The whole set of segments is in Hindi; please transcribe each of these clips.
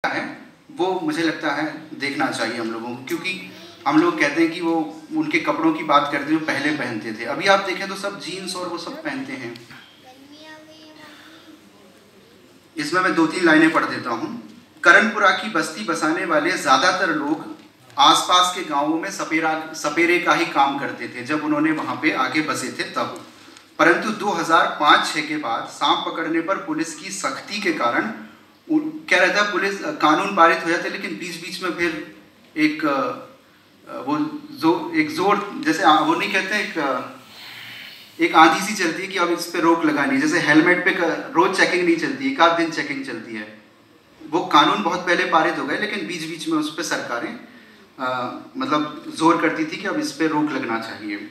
है वो मुझे लगता है देखना चाहिए हम लोगों को, क्योंकि हम लोग कहते हैं कि वो उनके कपड़ों की बात करते हैं जो पहले पहनते थे। अभी आप देखें तो सब जीन्स और वो सब पहनते हैं। इसमें मैं 2-3 लाइनें पढ़ देता हूँ। करणपुरा की बस्ती बसाने वाले ज़्यादातर लोग आसपास के गांवों में सपेरे का ही काम करते थे जब उन्होंने वहां पे आके बसे थे तब। परंतु 2005-6 के बाद सांप पकड़ने पर पुलिस की सख्ती के कारण क्या रहता है, पुलिस कानून पारित हो जाते, लेकिन बीच बीच में फिर एक जोर जैसे वो नहीं कहते, एक आंधी सी चलती है कि अब इस पे रोक लगानी है। जैसे हेलमेट पे रोज चेकिंग नहीं चलती, एक आध दिन चेकिंग चलती है। वो कानून बहुत पहले पारित हो गए, लेकिन बीच बीच में उस पर सरकारें मतलब जोर करती थी कि अब इस पे रोक लगना चाहिए।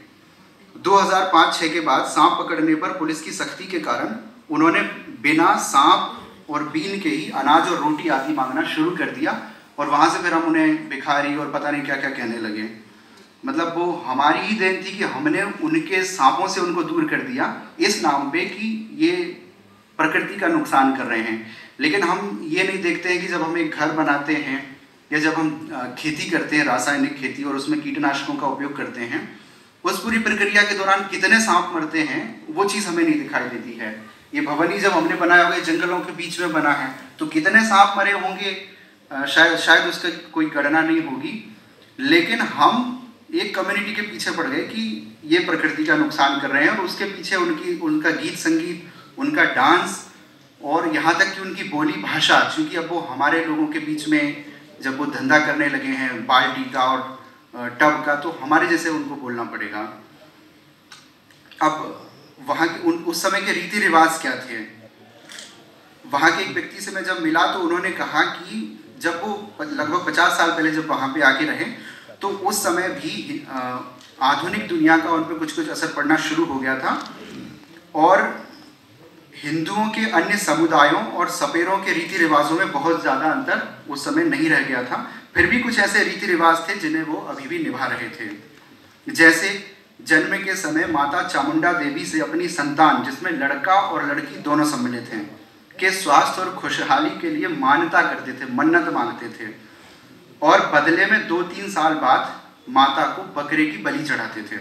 2005-6 के बाद सांप पकड़ने पर पुलिस की सख्ती के कारण उन्होंने बिना सांप और बीन के ही अनाज और रोटी आदि मांगना शुरू कर दिया, और वहाँ से फिर हम उन्हें भिखारी और पता नहीं क्या क्या कहने लगे। मतलब वो हमारी ही देन थी कि हमने उनके सांपों से उनको दूर कर दिया इस नाम पे कि ये प्रकृति का नुकसान कर रहे हैं। लेकिन हम ये नहीं देखते हैं कि जब हम एक घर बनाते हैं या जब हम खेती करते हैं, रासायनिक खेती, और उसमें कीटनाशकों का उपयोग करते हैं, उस पूरी प्रक्रिया के दौरान कितने सांप मरते हैं वो चीज़ हमें नहीं दिखाई देती है। ये भवन ही जब हमने बनाया होगा, जंगलों के बीच में बना है, तो कितने सांप मरे होंगे शायद उसका कोई गणना नहीं होगी। लेकिन हम एक कम्युनिटी के पीछे पड़ गए कि ये प्रकृति का नुकसान कर रहे हैं, और उसके पीछे उनका गीत संगीत, उनका डांस, और यहाँ तक कि उनकी बोली भाषा, चूँकि अब वो हमारे लोगों के बीच में जब वो धंधा करने लगे हैं बाल्टी का और टब का, तो हमारे जैसे उनको बोलना पड़ेगा। अब वहाँ के उस समय के रीति रिवाज क्या थे? वहाँ के एक व्यक्ति से मैं जब मिला तो उन्होंने कहा कि जब वो लगभग 50 साल पहले जब वहाँ पे आके रहे, तो उस समय भी आधुनिक दुनिया का उन पर कुछ कुछ असर पड़ना शुरू हो गया था, और हिंदुओं के अन्य समुदायों और सपेरों के रीति रिवाजों में बहुत ज़्यादा अंतर उस समय नहीं रह गया था। फिर भी कुछ ऐसे रीति रिवाज थे जिन्हें वो अभी भी निभा रहे थे। जैसे जन्म के समय माता चामुंडा देवी से अपनी संतान, जिसमें लड़का और लड़की दोनों सम्मिलित हैं, के स्वास्थ्य और खुशहाली के लिए मान्यता करते थे, मन्नत मांगते थे, और बदले में 2-3 साल बाद माता को बकरे की बलि चढ़ाते थे।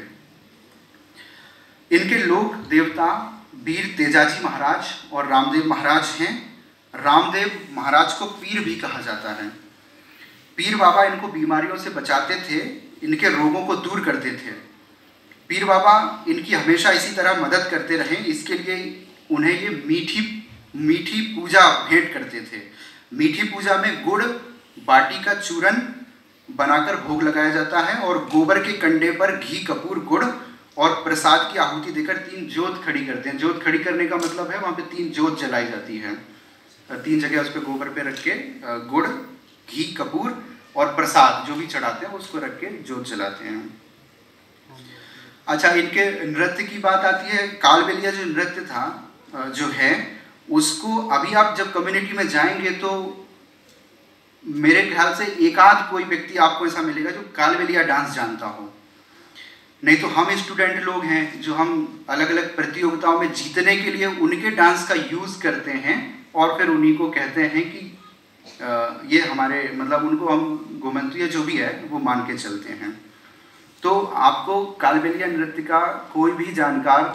इनके लोक देवता वीर तेजाजी महाराज और रामदेव महाराज हैं। रामदेव महाराज को पीर भी कहा जाता है। पीर बाबा इनको बीमारियों से बचाते थे, इनके रोगों को दूर करते थे। पीर बाबा इनकी हमेशा इसी तरह मदद करते रहे, इसके लिए उन्हें ये मीठी पूजा भेंट करते थे। मीठी पूजा में गुड़ बाटी का चूरन बनाकर भोग लगाया जाता है, और गोबर के कंडे पर घी, कपूर, गुड़ और प्रसाद की आहुति देकर 3 जोत खड़ी करते हैं। जोत खड़ी करने का मतलब है वहाँ पे 3 जोत जलाई जाती है। 3 जगह उस पर गोबर पे रख के गुड़, घी, कपूर और प्रसाद जो भी चढ़ाते हैं उसको रख के जोत जलाते हैं। अच्छा, इनके नृत्य की बात आती है। कालबेलिया जो नृत्य था जो है, उसको अभी आप जब कम्युनिटी में जाएंगे तो मेरे ख्याल से एक आध कोई व्यक्ति आपको ऐसा मिलेगा जो कालबेलिया डांस जानता हो। नहीं तो हम स्टूडेंट लोग हैं जो हम अलग अलग प्रतियोगिताओं में जीतने के लिए उनके डांस का यूज़ करते हैं, और फिर उन्हीं को कहते हैं कि ये हमारे, मतलब उनको हम घुमंतु जो भी है वो मान के चलते हैं। तो आपको कालबेलिया नृत्य का कोई भी जानकार